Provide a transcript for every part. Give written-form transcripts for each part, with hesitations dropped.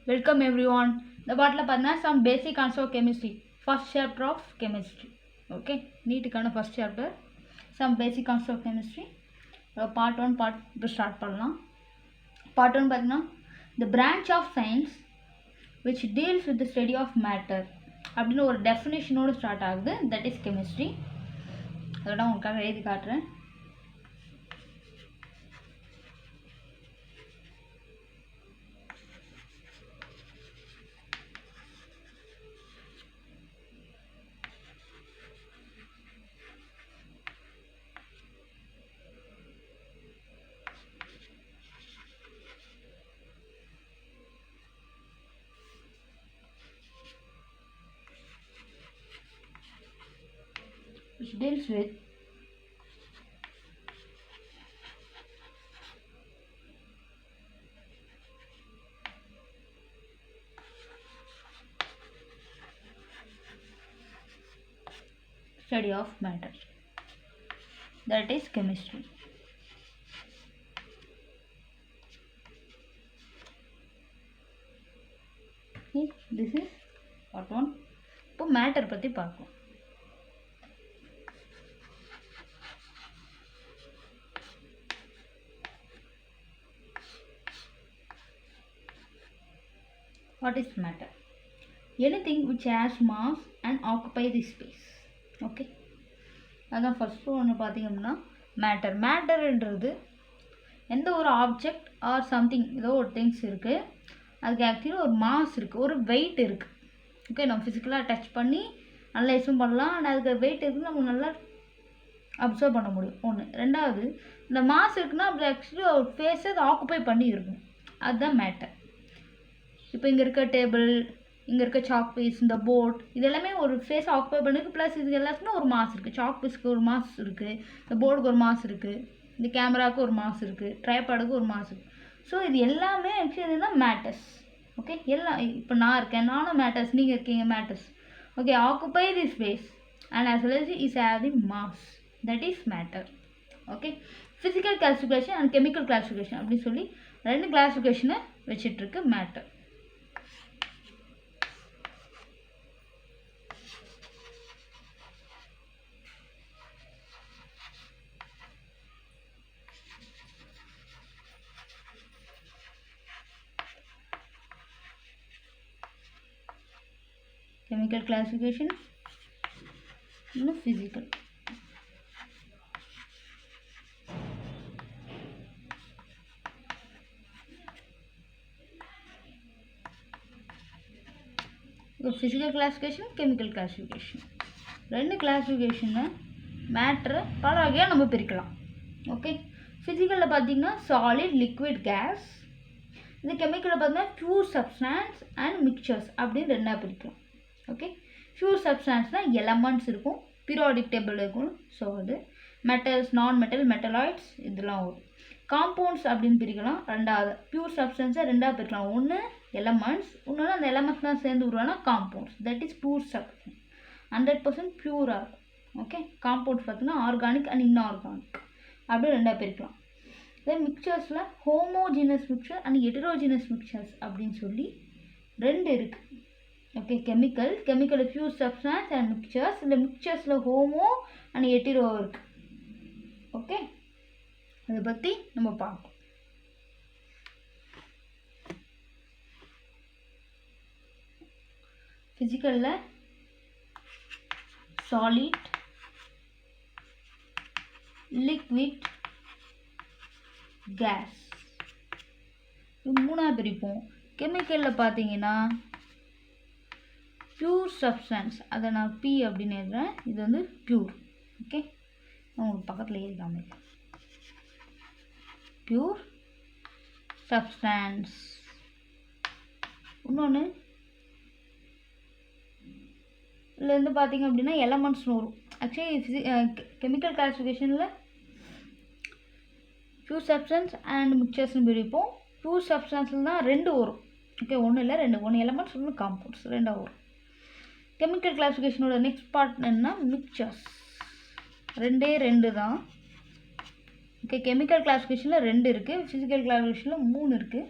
Welcome everyone. The பாட்டில் பார்த்தீங்கன்னா some basic concept of chemistry. First chapter of chemistry. Okay. நீட்டுக்கான first chapter. Some basic concept of chemistry. Part 1 part start பண்ணலாம். Part 1 பார்த்தீங்கன்னா the branch of science which deals with the study of matter அப்படின்னு ஒரு definitionோடு start ஆகுது. That is chemistry. அதோட உங்களுக்காக எழுதி காட்டுறேன். Which deals with study of matter. That is chemistry. Okay, this is part 1. இப்போ மேட்டர் பற்றி பார்க்கலாம். What is matter? Anything which has mass and occupy the space. Okay. அதான் ஃபர்ஸ்ட் ஒன்று பார்த்தீங்கன்னா மேட்டர்ன்றது எந்த ஒரு ஆப்ஜெக்ட் ஆர் சம்திங் ஏதோ ஒரு திங்ஸ் இருக்குது, அதுக்கு ஆக்சுவலி ஒரு மாஸ் இருக்குது, ஒரு வெயிட் இருக்குது. ஓகே, நம்ம ஃபிசிக்கலாக டச் பண்ணி அனலைஸும் பண்ணலாம். அண்ட் அதுக்கு வெயிட் இருக்குன்னு நம்ம நல்லா அப்சர்வ் பண்ண முடியும். ஒன்று. ரெண்டாவது, இந்த மாஸ் இருக்குன்னா அப்படி ஆக்சுவலி ஒரு ஃபேஸை அதை ஆக்குப்பை பண்ணி இருக்கும். அதுதான் மேட்டர். இப்போ இங்கே இருக்க டேபிள், இங்கே இருக்க சாக் பீஸ், இந்த போர்ட், இது எல்லாமே ஒரு ஃபேஸ் ஆக்குபை பண்ணிருக்கு. ப்ளஸ் இது எல்லாத்துக்குமே ஒரு மாஸ் இருக்குது. சாக் பீஸ்க்கு ஒரு மாஸ் இருக்குது, இந்த போர்டுக்கு ஒரு மாஸ் இருக்குது, இந்த கேமராவுக்கு ஒரு மாஸ் இருக்குது, ட்ரைபாடுக்கு ஒரு மாஸ் இருக்குது. ஸோ இது எல்லாமே ஆக்சுவலி என்னன்னா மேட்டர்ஸ். ஓகே, எல்லாம் இப்போ நான் இருக்கேன், நானும் மேட்டர்ஸ், நீங்கள் இருக்கீங்க matters. Okay, occupy the space and as well as is having mass. That is matter. Okay, physical classification and chemical classification அப்படின்னு சொல்லி ரெண்டு கிளாசிஃபிகேஷனை வச்சிட்ருக்கு matter. Chemical classification and physical. Physical classification, chemical classification. ரெண்டு கிளாசிஃபிகேஷனை matter பல வகையாக நம்ம பிரிக்கலாம். Okay, ஃபிசிக்கலில் பார்த்தீங்கன்னா solid, liquid, case. இந்த கெமிக்கலில் பார்த்தீங்கன்னா பியூர் சப்ஸ்டான்ஸ் அண்ட் மிக்சர்ஸ் அப்படின்னு ரெண்டாக பிரிக்கலாம். ஓகே, பியூர் சப்ஸ்டான்ஸ்னால் எலமெண்ட்ஸ் இருக்கும், பீரியாடிக் டேபிள் இருக்கும். ஸோ அது மெட்டல்ஸ், நான் மெட்டல், மெட்டலாய்ட்ஸ் இதெல்லாம் வரும். காம்பவுண்ட்ஸ் அப்படின்னு பிரிக்கலாம். ரெண்டாவது பியூர் சப்ஸ்டன்ஸை ரெண்டாக பிரிக்கலாம். ஒன்று எலமெண்ட்ஸ், இன்னொன்று அந்த எலமெண்ட்ஸ்லாம் சேர்ந்து உருவானா compounds. That is pure substance. 100% பியூராக இருக்கும். ஓகே, காம்பவுண்ட்ஸ் பார்த்தீங்கன்னா ஆர்கானிக் அண்ட் இன்ஆர்கானிக் அப்படி ரெண்டாக பிரிக்கலாம். இதே மிக்சர்ஸில் homogeneous mixture and heterogeneous mixtures அப்படின்னு சொல்லி ரெண்டு இருக்குது. Okay, chemical pure substance and mixtures. இந்த மிக்சர்ஸில் ஹோமோ அண்ட் ஹெட்டிரோ இருக்குது. ஓகே, அதை பற்றி நம்ம பார்ப்போம். ஃபிசிக்கலில் சாலிட், லிக்விட், கேஸ் இது மூணாக பிரிப்போம். கெமிக்கலில் பார்த்தீங்கன்னா பியூர் சப்ஸ்டன்ஸ், அதை நான் பி அப்படின்னு எழுதுறேன். இது வந்து பியூர். ஓகே, உங்களுக்கு பக்கத்தில் எழுதி காமிக்கிறேன். Pure substance. இன்னொன்று இதுலேருந்து பார்த்தீங்க அப்படின்னா எலமெண்ட்ஸ்னு வரும். ஆக்சுவலி கெமிக்கல் கிளாசிஃபிகேஷனில் பியூர் சப்ஸ்டன்ஸ் அண்ட் மிக்சர்ஸ்னு பிரிப்போம். பியூர் சப்ஸ்டன்ஸில் தான் ரெண்டு வரும். ஓகே, ஒன்று இல்லை ரெண்டு, ஒன்று எலமெண்ட்ஸ், ஒன்று காம்பவுண்ட்ஸ், ரெண்டாக வரும். கெமிக்கல் கிளாசிஃபிகேஷனோட நெக்ஸ்ட் பார்ட் என்னன்னா மிக்சர்ஸ். ரெண்டு தான். ஓகே, கெமிக்கல் கிளாசிஃபிகேஷனில் 2 இருக்குது, ஃபிசிக்கல் கிளாசிஃபிகேஷனில் 3 இருக்குது.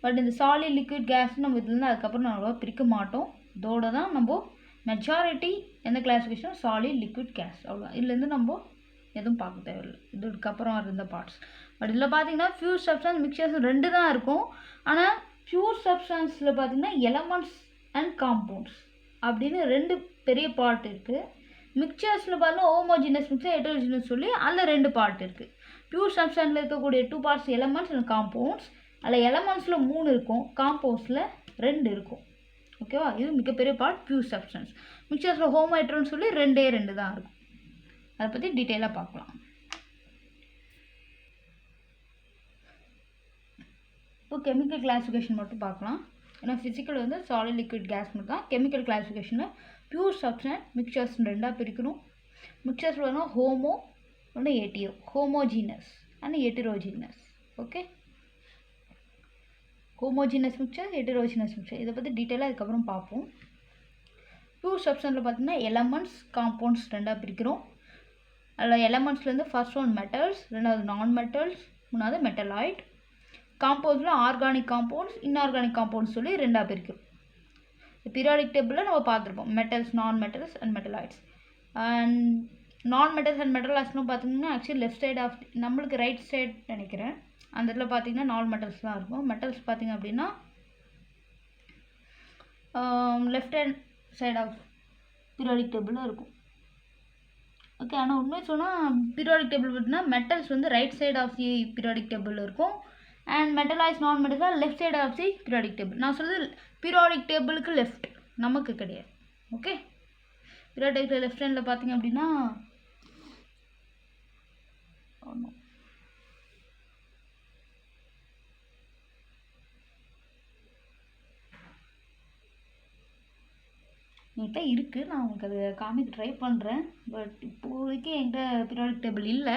பட் இந்த சாலிட் லிக்விட் கேஸ் நம்ம இதுலேருந்து அதுக்கப்புறம் நம்ம பிரிக்க மாட்டோம். இதோட தான் நம்ம மெஜாரிட்டி எந்த கிளாஸிஃபிகேஷனும் சாலிட் லிக்விட் கேஸ் அவ்வளோ. இதுலேருந்து நம்ம எதுவும் பார்க்க தேவையில்லை, இதுக்கப்புறம் இருந்த பார்ட்ஸ். பட் இதில் பார்த்தீங்கன்னா பியூர் சப்ஸ்டன்ஸ் மிக்சர்ஸ் 2 தான் இருக்கும். ஆனால் பியூர் சப்ஸ்டன்ஸில் பார்த்தீங்கன்னா எலமெண்ட்ஸ் அண்ட் காம்பவுண்ட்ஸ் அப்படின்னு 2 பெரிய பார்ட் இருக்குது. மிக்சர்ஸில் பார்த்தீங்கன்னா ஹோமோஜினஸ் மிக்சர், ஹெட்டரோஜினஸ் சொல்லி அதில் 2 பார்ட் இருக்குது. பியூர் சப்ஸ்டன்ஸில் இருக்கக்கூடிய 2 பார்ட்ஸ் எலமெண்ட்ஸ் அண்ட் காம்பவுண்ட்ஸ். அதில் எலமெண்ட்ஸில் 3 இருக்கும், காம்பவுண்ட்ஸில் 2 இருக்கும். ஓகேவா? இது மிகப்பெரிய பார்ட் பியூர் சப்ஸ்டன்ஸ். மிக்சர்ஸில் ஹோமோ ஹெட்டரோன்னு சொல்லி 2 தான் இருக்கும். அதை பற்றி டீட்டெயிலாக பார்க்கலாம். இப்போ கெமிக்கல் கிளாஸிஃபிகேஷன் மட்டும் பார்க்கலாம். ஏன்னா ஃபிசிக்கல் வந்து சாலிட் லிக்விட் கேஸ் மட்டும் தான். கெமிக்கல் கிளாஸிஃபிகேஷனில் பியூர் சப்ஸ்டன்ஸ் மிக்சர்ஸ் 2ஆக பிரிக்கணும். மிக்சர்ஸில் வேணும் ஹோமோ ஒன்று hetero, homogeneous and heterogeneous. Okay, homogeneous mixture, heterogeneous mixture, இதை பற்றி டீட்டெயிலாக அதுக்கப்புறம் பார்ப்போம். பியூர் சப்ஸ்டன்ஸில் பார்த்தீங்கன்னா எலமெண்ட்ஸ் காம்பவுண்ட்ஸ் 2ஆக பிரிக்கிறோம். அதில் எலமெண்ட்ஸ்லேருந்து ஃபர்ஸ்ட் ஒன் மெட்டல்ஸ், 2வது நான் மெட்டல்ஸ், 3வது மெட்டலாய்ட். காம்பவுண்ட்ஸில் ஆர்கானிக் காம்பவுண்ட்ஸ், இன்ஆர்கானிக் காம்பவுண்ட்ஸ் சொல்லி 2ஆக பிரிக்கும். பீரியாடிக் டேபிளில் நம்ம பார்த்துருப்போம் metals, non metals and metalloids. And non metals and மெட்டலாய்ட்ஸ்னு பார்த்தீங்கன்னா ஆக்சுவலி லெஃப்ட் சைடு ஆஃப் நம்மளுக்கு ரைட் சைடு நினைக்கிறேன். அந்த இடத்துல பார்த்தீங்கன்னா நான் மெட்டல்ஸ் தான் இருக்கும். மெட்டல்ஸ் பார்த்திங்க அப்படின்னா left hand side of periodic டேபிளில் இருக்கும். ஓகே, ஆனால் உண்மை சொன்னால் பீரியாடிக் டேபிள் பார்த்தீங்கன்னா மெட்டல்ஸ் வந்து right side of the periodic table இருக்கும். And metalloids non metals left side of the periodic table. நான் சொல்கிறது பீரியாடிக் டேபிளுக்கு லெஃப்ட், நமக்கு கிடையாது. ஓகே, பீரியாடிக் டேபிள் லெஃப்ட் ஹேண்டில் பார்த்தீங்க அப்படின்னா என்கிட்ட இருக்குது, நான் உங்களுக்கு அதை காமிக்க ட்ரை பண்ணுறேன். பட் இப்போதைக்கு என்கிட்ட பீரியாடிக் டேபிள் இல்லை.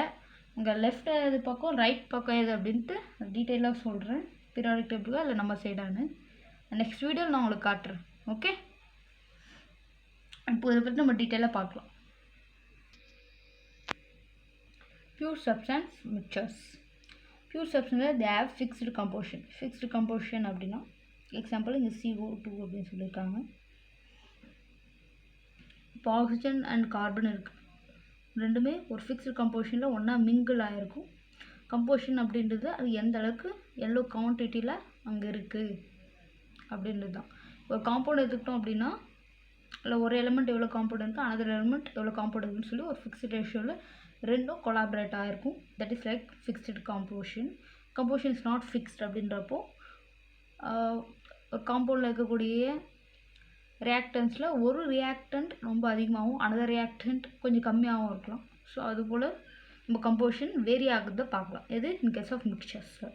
உங்கள் லெஃப்ட் இது பக்கம் ரைட் பக்கம் எது அப்படின்ட்டு டீட்டெயிலாக சொல்கிறேன். பீரியாடிக் டேபிளாக இல்லை நம்ம சைடானு நெக்ஸ்ட் வீடியோவில் நான் உங்களுக்கு காட்டுறேன். ஓகே, இப்போ இதை பற்றி நம்ம டீட்டெயிலாக பார்க்கலாம். Pure substance mixtures. பியூர் சப்ஸ்டன்ஸில் they have fixed composition. Fixed composition அப்படின்னா எக்ஸாம்பிள் இங்கே CO2 அப்படின்னு சொல்லியிருக்காங்க. இப்போ ஆக்சிஜன் அண்ட் கார்பன் இருக்குது, ரெண்டுமே ஒரு ஃபிக்ஸ்டு கம்போசிஷனில் ஒன்றா மிங்கிள் ஆகிருக்கும். கம்போசிஷன் அப்படின்றது அது எந்த அளவுக்கு எவ்வளோ குவான்டிட்டியில் அங்கே இருக்குது அப்படின்றது தான். ஒரு காம்பவுண்ட் எடுத்துக்கிட்டோம் அப்படின்னா அதில் ஒரு எலிமெண்ட் எவ்வளோ காம்பவுண்ட் இருக்குது, அனதர் எலிமெண்ட் எவ்வளோ காம்பவுண்ட் இருக்குன்னு சொல்லி ஒரு ஃபிக்ஸ்டு ரேஷியோவில் 2ம் கொலாபரேட் ஆகிருக்கும். That is like fixed composition. Composition is not fixed அப்படின்றப்போ ஒரு காம்பவுண்டில் இருக்கக்கூடிய ரியாக்டன்ஸில் ஒரு ரியாக்டன்ட் ரொம்ப அதிகமாகவும் அனதர் ரியாக்டன்ட் கொஞ்சம் கம்மியாகவும் இருக்கலாம். ஸோ அதுபோல் நம்ம கம்போசிஷன் வேரி ஆகுறத பார்க்கலாம். எது இன் கேஸ் ஆஃப் மிக்சர்ஸில்.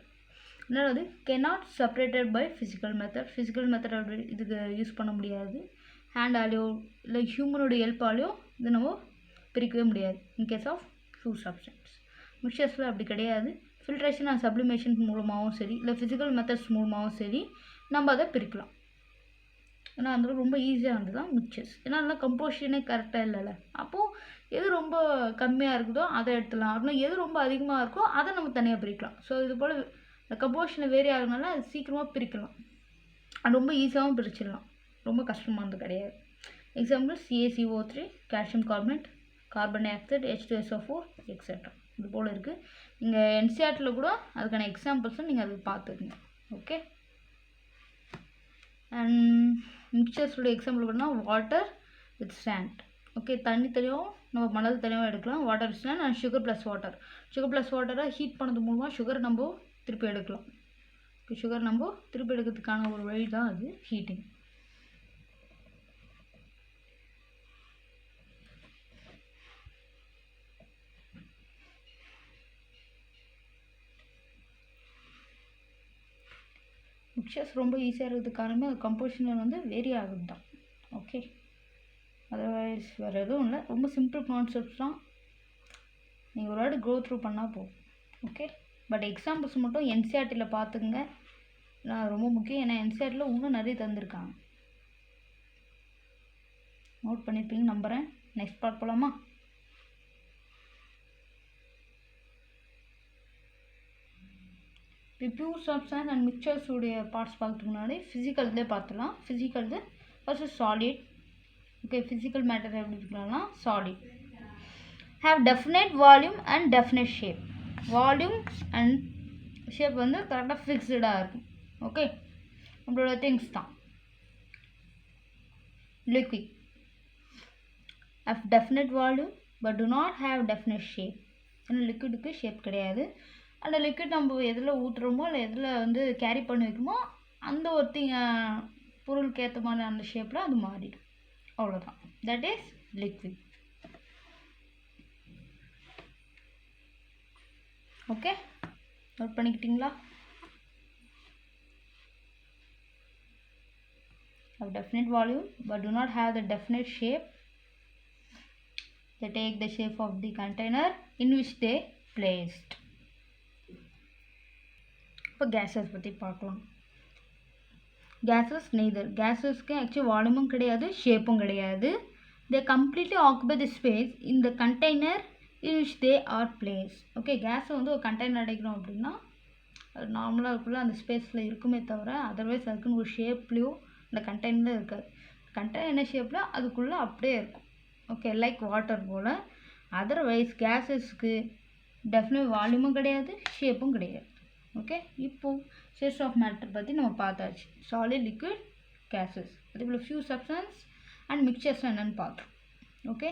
அதனால் cannot separated by physical method. Physical method அப்படி இதுக்கு யூஸ் பண்ண முடியாது. ஹேண்டாலேயோ இல்லை ஹியூமனோட ஹெல்ப்பாலேயோ இது நம்ம பிரிக்கவே முடியாது in case of pure substance. மிக்சர்ஸில் அப்படி கிடையாது. ஃபில்ட்ரேஷன் அண்ட் சப்ளிமேஷன் மூலமாகவும் சரி இல்லை ஃபிசிக்கல் மெத்தட்ஸ் மூலமாகவும் சரி நம்ம அதை பிரிக்கலாம். ஏன்னா அந்த ரொம்ப ஈஸியாக வந்து தான் மிக்சர்ஸ். ஏன்னா அதெல்லாம் கம்போசிஷனே கரெக்டாக இல்லைல்ல. அப்போது எது ரொம்ப கம்மியாக இருக்குதோ அதை எடுத்துடலாம், அப்படின்னா எது ரொம்ப அதிகமாக இருக்கோ அதை நம்ம தனியாக பிரிக்கலாம். ஸோ இது போல் கம்போசிஷனை வேரி ஆகுறதுனால அது சீக்கிரமாக பிரிக்கலாம். அது ரொம்ப ஈஸியாகவும் பிரிச்சிடலாம், ரொம்ப கஷ்டமானது கிடையாது. Example CaCO3, calcium carbonate, carbon di oxide, H2SO4 etcetera. இது போல் இருக்குது. நீங்கள் NCERTல கூட அதுக்கான எக்ஸாம்பிள்ஸும் நீங்கள் அதுக்கு பார்த்துக்குங்க. ஓகே, அண்ட் மிக்சர்ஸோட எக்ஸாம்பிள் பண்ணால் வாட்டர் வித் சாண்ட். ஓகே, தண்ணி தனியாகவும் நம்ம மணல் தனியாகவும் எடுக்கலாம். Water with sand and sugar plus water. Sugar plus வாட்டரை ஹீட் பண்ணது மூலமாக சுகர் நம்ம திருப்பி எடுக்கலாம். சுகர் நம்ம திருப்பி எடுக்கிறதுக்கான ஒரு வழி தான் அது ஹீட்டிங். மிக்சர்ஸ் ரொம்ப ஈஸியாக இருக்கிறதுக்கு காரணமே அது கம்போசிஷனில் வந்து வேரி ஆகுது தான். ஓகே, அதர்வைஸ் வேறு எதுவும் இல்லை, ரொம்ப சிம்பிள் கான்செப்ட்ஸ் தான். நீங்கள் ஒரு வாட்டி க்ரோ த்ரூ பண்ணால் போகும். ஓகே, பட் எக்ஸாம்பிள்ஸ் மட்டும் NCERTல பார்த்துக்குங்க, நான் ரொம்ப முக்கியம். ஏன்னா NCERTல இன்னும் நிறைய தந்திருக்காங்க, நோட் பண்ணியிருப்பீங்க நம்புகிறேன். நெக்ஸ்ட் பார்ட் போகலாமா? பியூர் சப்ஸ்டன்ஸ் அண்ட் மிக்சர்ஸ் உடைய பார்ட்ஸ் பார்க்கறதுக்கு முன்னாடி ஃபிசிக்கல்லே பார்த்துலாம். ஃபிசிக்கல்து first solid. Okay, physical matter எப்படி இருக்கலாம்னா solid have definite volume and definite shape. Volume and shape வந்து கரெக்டாக ஃபிக்ஸ்டாக இருக்கும். ஓகே, நம்மளோட திங்ஸ் தான். Liquid have definite volume but do not have definite shape. ஏன்னா லிக்விடுக்கு ஷேப் கிடையாது. அந்த லிக்விட் நம்ம எதில் ஊற்றுறோமோ இல்லை எதில் வந்து கேரி பண்ணி வைக்குமோ அந்த ஒரு பொருளுக்கு ஏற்ற மாதிரி அந்த ஷேப்பில் அது மாறிடும். அவ்வளோதான். That is liquid. Okay, note பண்ணிக்கிட்டீங்களா? have definite volume but do not have the definite shape. They take the shape of the container in which they placed. இப்போ gases பற்றி பார்க்கலாம். gases neither. gasesக்கு actually வால்யூமும் கிடையாது, ஷேப்பும் கிடையாது. they completely occupy the space in the container in which they are placed. Okay, கேஸை வந்து ஒரு container அடைக்கிறோம் அப்படின்னா அது நார்மலாக இருக்குள்ள அந்த ஸ்பேஸில் இருக்குமே தவிர அதர்வைஸ் அதுக்குன்னு ஒரு ஷேப்லேயோ அந்த கண்டெய்னர் இருக்காது. கண்டெய்னர் ஷேப்பில் அதுக்குள்ளே அப்படியே இருக்கும். ஓகே, லைக் வாட்டர் போல். அதர்வைஸ் கேஸஸ்க்கு டெஃபினட் வால்யூமும் கிடையாது, ஷேப்பும் கிடையாது. ஓகே, இப்போது ஸ்டேட்ஸ் ஆஃப் மேட்டர் பற்றி நம்ம பார்த்தாச்சு. Solid, liquid, gases. அதே போல் ஃபியூ சப்ஸ்டன்ஸ் அண்ட் மிக்சர்ஸ் என்னென்னு பார்த்தோம். ஓகே,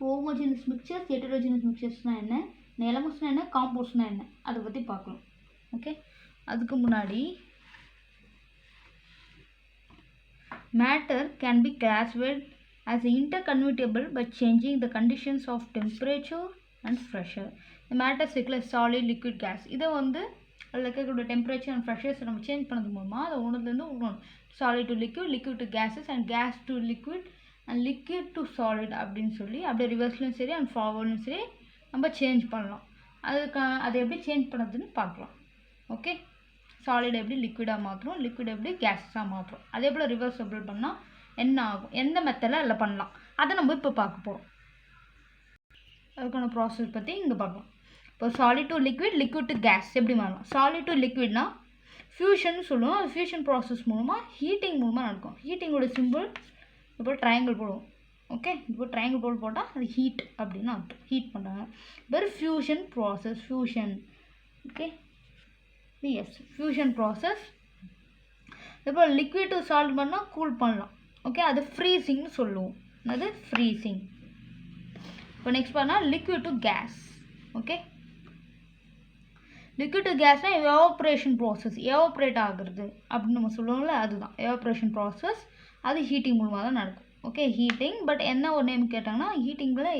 ஹோமோஜினஸ் மிக்சர்ஸ், ஹெட்டரோஜினஸ் மிக்சர்ஸ்னால் என்ன, எலமெண்ட்ஸ்னால் என்ன, காம்பவுண்ட்ஸ்னால் என்ன, அதை பற்றி பார்க்கலாம். ஓகே, அதுக்கு முன்னாடி matter can be classified as interconvertible by changing the conditions of temperature and pressure. The matter cycle solid, liquid, gas. இதை வந்து அதில் இருக்கக்கூடிய டெம்பரேச்சர் அண்ட் ப்ரெஷர்ஸ் நம்ம சேஞ்ச் பண்ணது மூலமாக அதை ஒன்றுலேருந்து இன்னொன்று solid to liquid, liquid to gases and gas to liquid and liquid to solid அப்படின்னு சொல்லி அப்படியே ரிவர்ஸ்லையும் சரி அண்ட் ஃபார்வர்ட்லையும் சரி நம்ம சேஞ்ச் பண்ணலாம். அதை எப்படி சேஞ்ச் பண்ணுறதுன்னு பார்க்கலாம். ஓகே, சாலிட் எப்படி லிக்விடாக மாற்றுறோம், லிக்விட் எப்படி கேஸஸாக மாற்றுறோம், அதே போல் ரிவர்சபிள் பண்ணால் என்ன ஆகும், எந்த மெத்தடில் அதில் பண்ணலாம், அதை நம்ம இப்போ பார்க்க போகிறோம். அதுக்கான ப்ராசஸ் பற்றி இங்கே பார்க்கலாம். இப்போ solid to liquid, liquid to gas எப்படி மாறலாம். சாலிட் டு லிக்விட்னா ஃபியூஷன் சொல்லுவோம். அது ஃபியூஷன் ப்ராசஸ் மூலமாக ஹீட்டிங் மூலமாக நடக்கும். ஹீட்டிங்கோட சிம்பிள் இப்போ ட்ரையாங்கிள் போடுவோம். ஓகே, இப்போ ட்ரையாங்கிள் போல் போட்டால் அது ஹீட் அப்படின்னு அர்த்தம். ஹீட் பண்ணுறாங்க. வெறும் fusion process, fusion. Okay, yes, fusion process. இப்போ லிக்விட் டு சால்ட் பண்ணால் கூல் பண்ணலாம். ஓகே, அது ஃப்ரீசிங்னு சொல்லுவோம். அது ஃப்ரீசிங். இப்போ நெக்ஸ்ட் பண்ணால் liquid to gas. Okay, liquid to கேஸ்னால் எவாப்ரேஷன் ப்ராசஸ், எவாப்ரேட் ஆகுறது அப்படின்னு நம்ம சொல்லுவோம்ல, அதுதான் எவாப்ரேஷன் ப்ராசஸ். அது ஹீட்டிங் மூலமாக தான் நடக்கும். Okay, heating. பட் என்ன ஒரு நேம் கேட்டாங்கன்னா ஹீட்டிங்கில்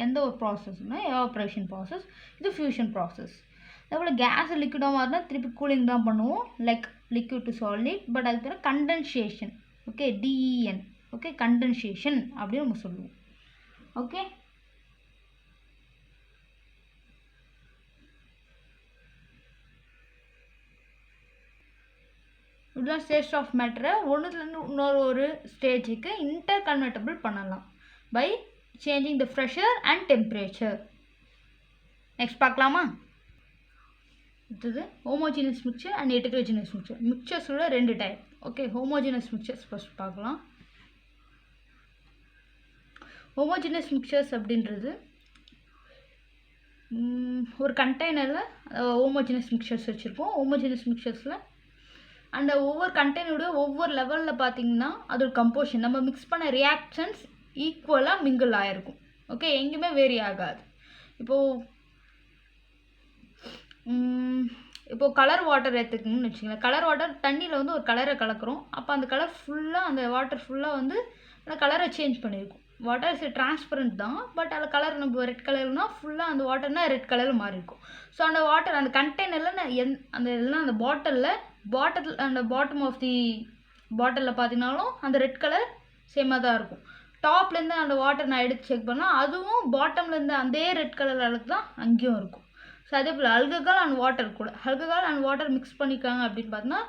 எந்த ஒரு ப்ராசஸ்னா எவாப்ரேஷன் ப்ராசஸ். இது ஃபியூஷன் ப்ராசஸ். அதேபோல் கேஸ் லிக்விடாக மாறினா திருப்பி கூலிங் தான் பண்ணுவோம், like liquid to solid. But அதுக்கு பேர் condensation. Okay, TEN. Okay, condensation அப்படின்னு நம்ம சொல்லுவோம். ஓகே, இதுதான் ஸ்டேட்ஸ் ஆஃப் மேட்டரை ஒன்றுலேருந்து இன்னொரு ஒரு ஸ்டேஜுக்கு இன்டர் கன்வெர்ட்டபிள் பண்ணலாம் by changing the pressure and temperature. Next பார்க்கலாமா? அடுத்தது homogeneous mixture and heterogeneous mixture. மிக்சர்ஸோட ரெண்டு type. Okay, homogeneous mixtures first பார்க்கலாம். ஹோமோஜினஸ் மிக்சர்ஸ் அப்படின்றது ஒரு கண்டெய்னரில் ஹோமோஜினஸ் மிக்சர்ஸ் வச்சுருப்போம். ஹோமோஜினஸ் மிக்சர்ஸில் அந்த ஒவ்வொரு கண்டெய்னரோட ஒவ்வொரு லெவலில் பார்த்திங்கன்னா அதோட கம்போஷன் நம்ம மிக்ஸ் பண்ண ரியாக்ஷன்ஸ் ஈக்குவலாக மிங்கிள் ஆகிருக்கும். ஓகே, எங்கேயுமே வேரி ஆகாது. இப்போது கலர் வாட்டர் எடுத்துக்கணும்னு வச்சுக்கோங்களேன். கலர் வாட்டர் தண்ணியில் வந்து ஒரு கலரை கலக்கிறோம். அப்போ அந்த கலர் ஃபுல்லாக அந்த வாட்டர் ஃபுல்லாக வந்து அந்த கலரை சேஞ்ச் பண்ணியிருக்கும். வாட்டர் இஸ் டிரான்ஸ்பரண்ட் தான், பட் அதில் கலர் நம்ம ரெட் கலர்னா ஃபுல்லாக அந்த வாட்டர்னால் ரெட் கலரில் மாறி இருக்கும். ஸோ அந்த வாட்டர் அந்த கண்டெய்னரில் அந்த இல்லைனா அந்த பாட்டில் அந்த பாட்டம் ஆஃப் தி பாட்டிலில் பார்த்தீங்கன்னாலும் அந்த ரெட் கலர் சேமாக தான் இருக்கும். டாப்லேருந்து அந்த வாட்டர் நான் எடுத்து செக் பண்ணால் அதுவும் பாட்டம்லேருந்து அதே ரெட் கலர் அளவுக்கு தான் அங்கேயும் இருக்கும். ஸோ அதே போல் ஆல்கஹால் அண்ட் வாட்டர் கூட ஆல்கஹால் அண்ட் வாட்டர் மிக்ஸ் பண்ணிக்காங்க அப்படின்னு பார்த்தீங்கன்னா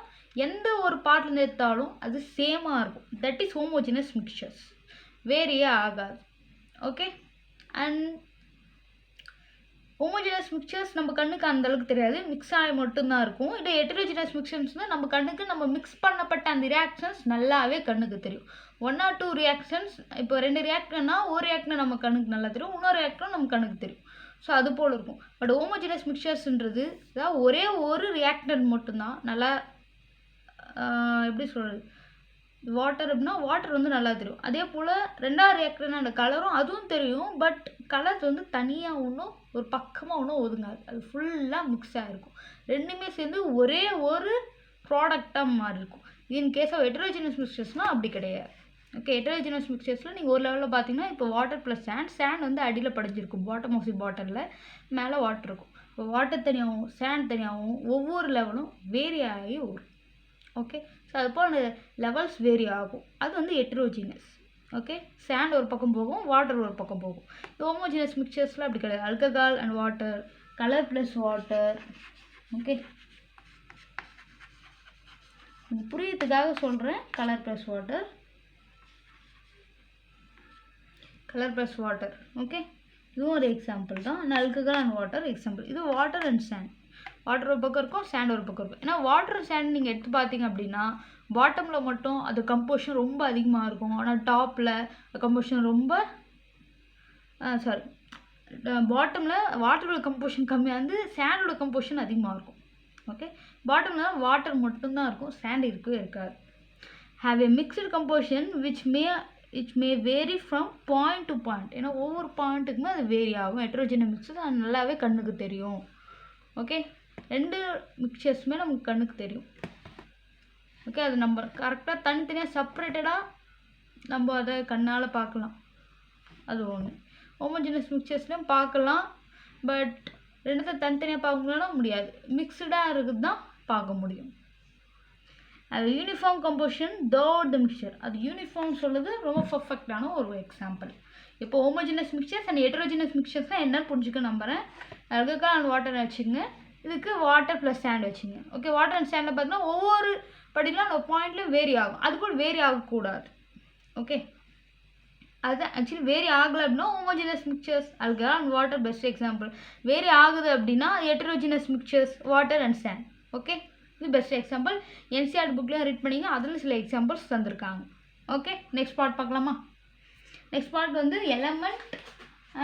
எந்த ஒரு பார்ட்லேருந்து எடுத்தாலும் அது சேமாக இருக்கும். தட் இஸ் ஹோமோஜினஸ் மிக்சர்ஸ், வேரியே ஆகாது. ஓகே, அண்ட் ஹோமோஜினஸ் மிக்சர்ஸ் நம்ம கண்ணுக்கு அந்த அளவுக்கு தெரியாது, மிக்ஸ் ஆகி மட்டும்தான் இருக்கும். இதே ஹெட்டரோஜினஸ் மிக்சர்ஸ்னால் நம்ம கண்ணுக்கு நம்ம மிக்ஸ் பண்ணப்பட்ட அந்த ரியாக்ஷன்ஸ் நல்லாவே கண்ணுக்கு தெரியும். 1 or 2 ரியாக்ஷன்ஸ், இப்போ 2 ரியாக்டர்னா ஒரு ரியாக்டர் நம்ம கண்ணுக்கு நல்லா தெரியும், இன்னொரு ரியாக்டரும் நம்ம கண்ணுக்கு தெரியும். ஸோ அது போல் இருக்கும். பட் ஹோமோஜினஸ் மிக்சர்ஸ்ன்றது அதாவது ஒரே ஒரு ரியாக்டன்ட் மட்டும்தான் நல்லா எப்படி சொல்கிறது, வாட்டர் அப்படின்னா வாட்டர் வந்து நல்லா தெரியும். அதே போல் 2வது ரியாக்டர்னா அந்த கலரும் அதுவும் தெரியும், பட் கலர் வந்து தனியாக ஒன்றும் ஒரு பக்கமாக ஒன்றும் ஒதுங்காது, அது ஃபுல்லாக மிக்ஸ் ஆகிருக்கும். ரெண்டுமே சேர்ந்து ஒரே ஒரு ப்ராடக்டாக மாறி இருக்கும். இன் கேஸ் ஆஃப் ஹெட்டரோஜினஸ் மிக்சர்ஸ்னால் அப்படி கிடையாது. ஓகே, ஹெட்டரோஜினஸ் மிக்சர்ஸில் நீங்கள் ஒரு லெவலில் பார்த்தீங்கன்னா இப்போ வாட்டர் ப்ளஸ் சேண்ட் வந்து அடியில் படிஞ்சிருக்கும், பாட்டம் ஆஃப் தி பாட்டிலில், மேலே வாட்டர் இருக்கும். இப்போ வாட்டர் தனியாகவும் சேண்ட் தனியாகவும் ஒவ்வொரு லெவலும் வேரி ஆகி வரும். ஓகே, ஸோ அதுபோல் அந்த லெவல்ஸ் வேரி ஆகும். அது வந்து ஹெட்டரோஜினஸ். ஓகே, சேண்ட் ஒரு பக்கம் போகும், வாட்டர் ஒரு பக்கம் போகும். ஹோமோஜினஸ் மிக்சர்ஸில் அப்படி கிடையாது. Alcohol and water, colour plus water. Okay, புரியறதுக்காக சொல்கிறேன், colour plus water, colour plus water. Okay, இதுவும் ஒரு எக்ஸாம்பிள் தான். Alcohol and water example. இது வாட்டர் அண்ட் சேண்ட். வாட்டர் ஒரு பக்கம் இருக்கும், சேண்ட் ஒரு பக்கம் இருக்கும். ஏன்னா வாட்டர் அண்ட் சேண்ட் நீங்கள் எடுத்து பார்த்தீங்க அப்படின்னா பாட்டமில் மட்டும் அது கம்போஷன் ரொம்ப அதிகமாக இருக்கும், ஆனால் டாப்பில் கம்போஷன் ரொம்ப பாட்டமில் வாட்டரோட கம்போஷன் கம்மியாக இருந்து சேண்டோட கம்போஷன் அதிகமாக இருக்கும். ஓகே, பாட்டமில் வாட்டர் மட்டும்தான் இருக்கும், சேண்ட் இருக்கவே இருக்காது. Have a mixed composition which may vary from point to point. ஏன்னா ஒவ்வொரு பாயிண்ட்டுக்குமே அது வேரி ஆகும். ஹெட்டரோஜினஸ் மிக்சர் அது நல்லாவே கண்ணுக்கு தெரியும். ஓகே, 2 மிக்சர்ஸுமே நமக்கு கண்ணுக்கு தெரியும். ஓகே, அது நம்ம கரெக்டாக தனித்தனியாக செப்பரேட்டடாக நம்ம அதை கண்ணால் பார்க்கலாம். அது ஒன்று. ஹோமோஜினஸ் மிக்சர்ஸ்லையும் பார்க்கலாம், பட் 2த்தை தனித்தனியாக பார்க்கணும்னா முடியாது, மிக்சடாக இருக்குது தான் பார்க்க முடியும். அது யூனிஃபார்ம் கம்போஷன் தோட் த மிக்சர். அது யூனிஃபார்ம் சொல்லுறது ரொம்ப பர்ஃபெக்டான ஒரு எக்ஸாம்பிள். இப்போ ஹோமோஜினஸ் மிக்சர்ஸ் அண்ட் ஹெட்டரோஜினஸ் மிக்சர்ஸ்னால் என்னன்னு புரிஞ்சுக்க நம்புகிறேன். ஆல்கஹால் அண்ட் வாட்டர் வச்சுங்க, இதுக்கு வாட்டர் ப்ளஸ் சேண்ட் வச்சுங்க. ஓகே, வாட்டர் அண்ட் சேண்டில் பார்த்தீங்கன்னா ஒவ்வொரு படிலாம் நம்ம பாயிண்ட்லேயும் வேரி ஆகும், அது கூட வேரி ஆகக்கூடாது. ஓகே, அது ஆக்சுவலி வேரி ஆகலை அப்படின்னா homogeneous mixtures, alcohol and water best example. Vary ஆகுது அப்படின்னா heterogeneous mixtures, water and sand. Okay, இது பெஸ்ட் எக்ஸாம்பிள். என்சிஆர்டி புக்லேயும் ரீட் பண்ணிங்க, அதில் சில எக்ஸாம்பிள்ஸ் தந்திருக்காங்க. ஓகே, நெக்ஸ்ட் பார்ட் பார்க்கலாமா? நெக்ஸ்ட் பார்ட் வந்து எலமெண்ட்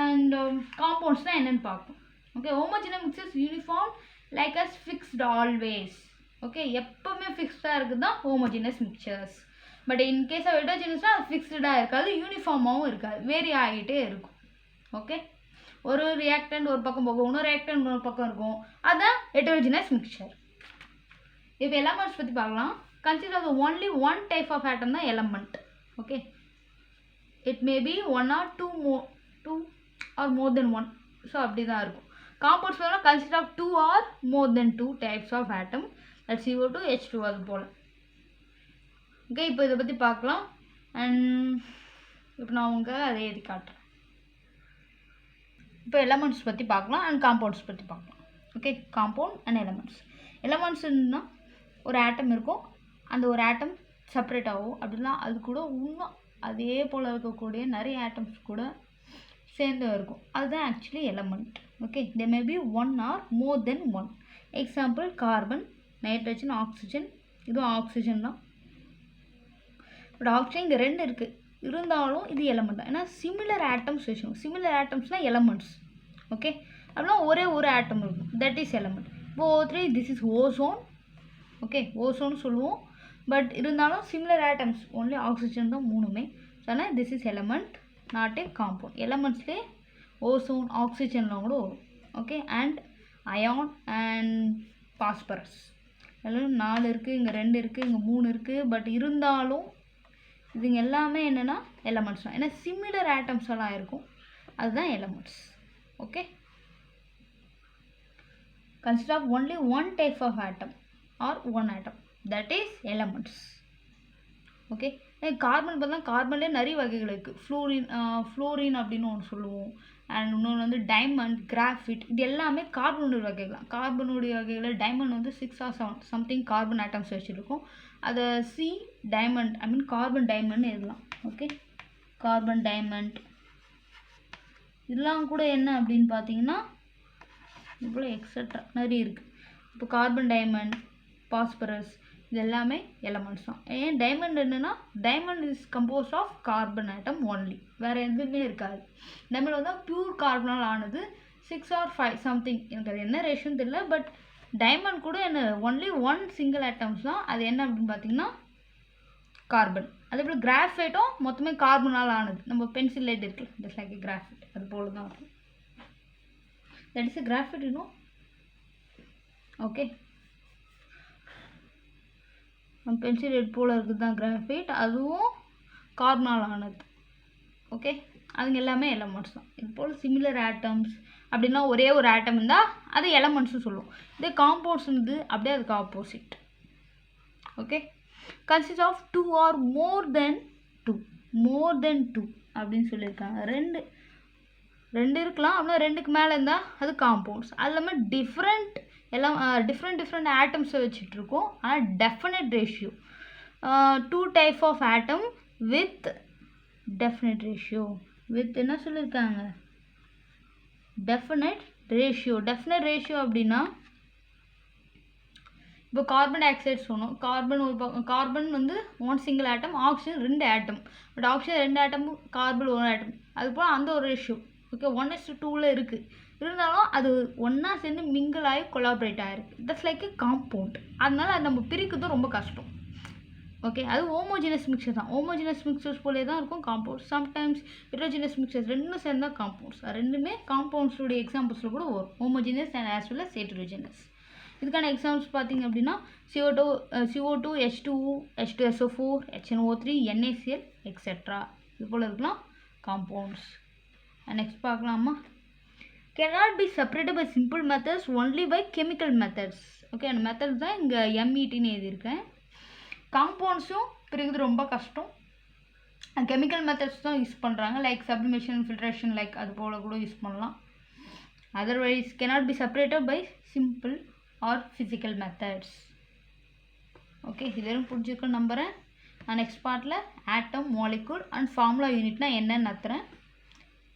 அண்ட் காம்பவுண்ட்ஸ்னால் என்னென்னு பார்ப்போம். Okay, homogeneous mixtures uniform like as fixed always. Okay, எப்போவுமே ஃபிக்ஸ்டாக இருக்குது தான் homogeneous mixtures. But in case of ஹெட்டரோஜினஸ்னால் அது ஃபிக்ஸ்டாக இருக்காது, யூனிஃபார்மாகவும் இருக்காது, வேரி ஆகிட்டே இருக்கும். ஓகே, ஒரு ரியாக்டன்ட் ஒரு பக்கம் போகும், இன்னொரு ரியாக்டன்ட் ஒரு பக்கம் இருக்கும், அதுதான் ஹெட்டரோஜினஸ் மிக்சர். இப்போ எலமெண்ட்ஸ் பற்றி பார்க்கலாம். Consider of only one type of atom தான் element. Okay, it may be 1 or 2 or more than 1. So அப்படி தான் இருக்கும். காம்பவுண்ட்ஸ் பார்த்தா consider of 2 or more than 2 types of atom, that's CO2, H2 அது போல். Okay, இப்போ இதை பற்றி பார்க்கலாம். அண்ட் இப்போ நான் உங்களுக்கு அதை எழுதி காட்டுறேன். இப்போ எலமெண்ட்ஸ் பற்றி பார்க்கலாம் அண்ட் காம்பவுண்ட்ஸ் பற்றி பார்க்கலாம். Okay, compound and elements. எலமெண்ட்ஸ்னால் ஒரு ஆட்டம் இருக்கும், அந்த ஒரு ஆட்டம் செப்பரேட் ஆகும், அப்படின்னா அது கூட இன்னும் அதே போல் இருக்கக்கூடிய நிறைய ஆட்டம்ஸ் கூட சேர்ந்து இருக்கும், அதுதான் actually element. Okay, they may be 1 or more than 1. Example carbon, nitrogen, oxygen. இதுவும் ஆக்சிஜன் தான், பட் ஆக்சிஜன் இங்கே 2 இருக்குது, இருந்தாலும் இது எலமெண்ட் தான். ஏன்னா சிமிலர் ஆட்டம்ஸ் வச்சுக்கோங்க. சிமிலர் ஆட்டம்ஸ்னால் எலமெண்ட்ஸ். ஓகே, அப்படின்னா ஒரே ஒரு ஆட்டம் இருக்கும், தட் இஸ் எலமெண்ட். இப்போ திஸ் இஸ் ஓசோன். ஓகே, ஓசோன்னு சொல்லுவோம், பட் இருந்தாலும் சிமிலர் ஆட்டம்ஸ், ஒன்லி ஆக்சிஜன் தான் 3மே. ஆனால் this is element, not a compound. எலமெண்ட்ஸ்லேயே ஓசோன், ஆக்சிஜன்லாம் கூட வரும். Okay, and iron and phosphorus எல்லாம் 4 இருக்குது, இங்கே 2 இருக்குது, இங்கே 3 இருக்குது, பட் இருந்தாலும் இதுங்க எல்லாமே என்னென்னா எலமெண்ட்ஸ் தான். ஏன்னா சிமிலர் ஆட்டம்ஸ் எல்லாம் இருக்கும், அதுதான் elements. Okay, consider of only one type of atom or one atom, that is elements. Okay, carbon பார்த்தா கார்பன்லேயே நிறைய வகைகள் இருக்குது. ஃப்ளோரின் அப்படின்னு ஒன்று சொல்லுவோம், அண்ட் இன்னொன்று வந்து டைமண்ட், கிராஃபிட். இது எல்லாமே கார்பனுடைய வகைகள் தான். கார்பனுடைய வகைகளில் டைமண்ட் வந்து 6 or 7 சம்திங் கார்பன் ஆட்டம்ஸ் வச்சுருக்கோம். அதை டைமண்ட், ஐ மீன் கார்பன் டைமண்ட்னு எழுதலாம். Okay, carbon diamond. இதெல்லாம் கூட என்ன அப்படின்னு பார்த்தீங்கன்னா இவ்வளோ எக்ஸட்ரா நிறைய இருக்குது. இப்போ கார்பன் டைமண்ட், பாஸ்பரஸ் இது எல்லாமே எலமெண்ட்ஸ் தான். ஏன் டைமண்ட் என்னென்னா diamond is composed of carbon atom only, வேறு எதுவுமே இருக்காது. டைமண்ட் வந்து பியூர் கார்பனால் ஆனது. 6 or 5 சம்திங், எனக்கு அது என்ன ரேஷன் தெரியல. பட் டைமண்ட் கூட என்ன ஒன்லி 1 சிங்கிள் ஆட்டம்ஸ் தான். அது என்ன அப்படின்னு பார்த்தீங்கன்னா கார்பன். அதே போல் கிராஃபைட்டும் மொத்தமே கார்பனால் ஆனது. நம்ம பென்சில் லைட் இருக்குல்ல, ஜஸ்ட் லைக் கிராஃபைட், அது போல தான் இருக்கும். That is a graphite, you know. Okay, நம்ம பென்சில் லைட் போல் இருக்குது தான் கிராஃபைட், அதுவும் கார்பனால் ஆனது. ஓகே, அதுங்க எல்லாமே எலமெண்ட்ஸ் தான். இது போல் சிமிலர் ஆட்டம்ஸ் அப்படின்னா ஒரே ஒரு ஆட்டம் இருந்தால் அது எலமெண்ட்ஸ்னு சொல்லுவோம். இதே காம்பவுண்ட்ஸ் வந்து அப்படியே அதுக்கு opposite. Okay, consist of 2 or more than 2 அப்படின்னு சொல்லியிருக்காங்க. ரெண்டு இருக்கலாம், அப்படின்னா 2க்கு மேலே இருந்தால் அது காம்பவுண்ட்ஸ். அது இல்லாமல் டிஃப்ரெண்ட் ஆட்டம்ஸை வச்சுட்ருக்கோம். ஆனால் definite ratio 2 type of atom with definite ratio. With என்ன சொல்லியிருக்காங்க, டெஃபினட் ரேஷியோ அப்படின்னா இப்போ கார்பன் டை ஆக்சைடு சொன்னோம். கார்பன் வந்து 1 single atom, oxygen 2 atom. But oxygen 2 atom, carbon 1 atom. அதுபோல் அந்த ஒரு ரேஷியோ ஓகே 1:2 இருக்குது. இருந்தாலும் அது ஒன்றா சேர்ந்து மிங்கிள் ஆகி கொலாபரேட் ஆகிருக்கு. That's like a compound. அதனால அது நம்ம பிரிக்கிறது ரொம்ப கஷ்டம். ஓகே, அது ஹோமோஜினஸ் மிக்சர் தான். ஹோமோஜினஸ் மிக்சர்ஸ் போலே தான் இருக்கும் காம்பவுண்ட்ஸ். சம்டைம்ஸ் ஹெட்ரோஜினஸ் மிக்சர்ஸ் ரெண்டும் சேர்ந்தால் காம்பவுண்ட்ஸ். ரெண்டுமே காம்பவுண்ட்ஸோடைய எக்ஸாம்பிள்ஸில் கூட வரும், homogeneous and as well as heterogeneous. இதுக்கான எக்ஸாம்பிள்ஸ் பார்த்திங்க அப்படின்னா CO2 H2O H2SO4 HNO3 NaCl etcetera. இது போல் இருக்கலாம் காம்பவுண்ட்ஸ். நெக்ஸ்ட் பார்க்கலாமா, cannot be separated by simple methods, only by chemical methods. Okay, அந்த மெத்தட்ஸ் தான் இங்கே METன்னு எழுதியிருக்கேன். காம்பவுண்ட்ஸும் பிரிக்கிறது ரொம்ப கஷ்டம். கெமிக்கல் மெத்தட்ஸ் தான் யூஸ் பண்ணுறாங்க, லைக் சப்ளிமேஷன், ஃபில்ட்ரேஷன், லைக் அது போல் கூட யூஸ் பண்ணலாம். Otherwise cannot be separated by simple or physical methods. Okay, இதெல்லாம் புரிஞ்சுக்கணும் நம்புகிறேன். நான் நெக்ஸ்ட் பார்ட்டில் ஆட்டம், மாலிகுல் அண்ட் ஃபார்முலா யூனிட்னா என்னன்னு நத்துறேன்.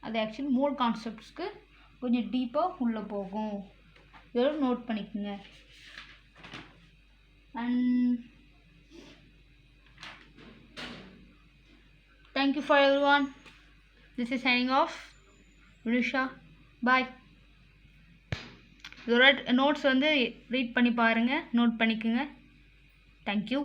அது ஆக்சுவலி மோல் கான்செப்ட்ஸ்க்கு கொஞ்சம் டீப்பாக உள்ளே போகும். இதோட நோட் பண்ணிக்கோங்க. And thank you for everyone. This is signing off. Vinusha. Bye. இதோட நோட்ஸ் வந்து ரீட் பண்ணி பாருங்கள், நோட் பண்ணிக்கோங்க. தேங்க்யூ.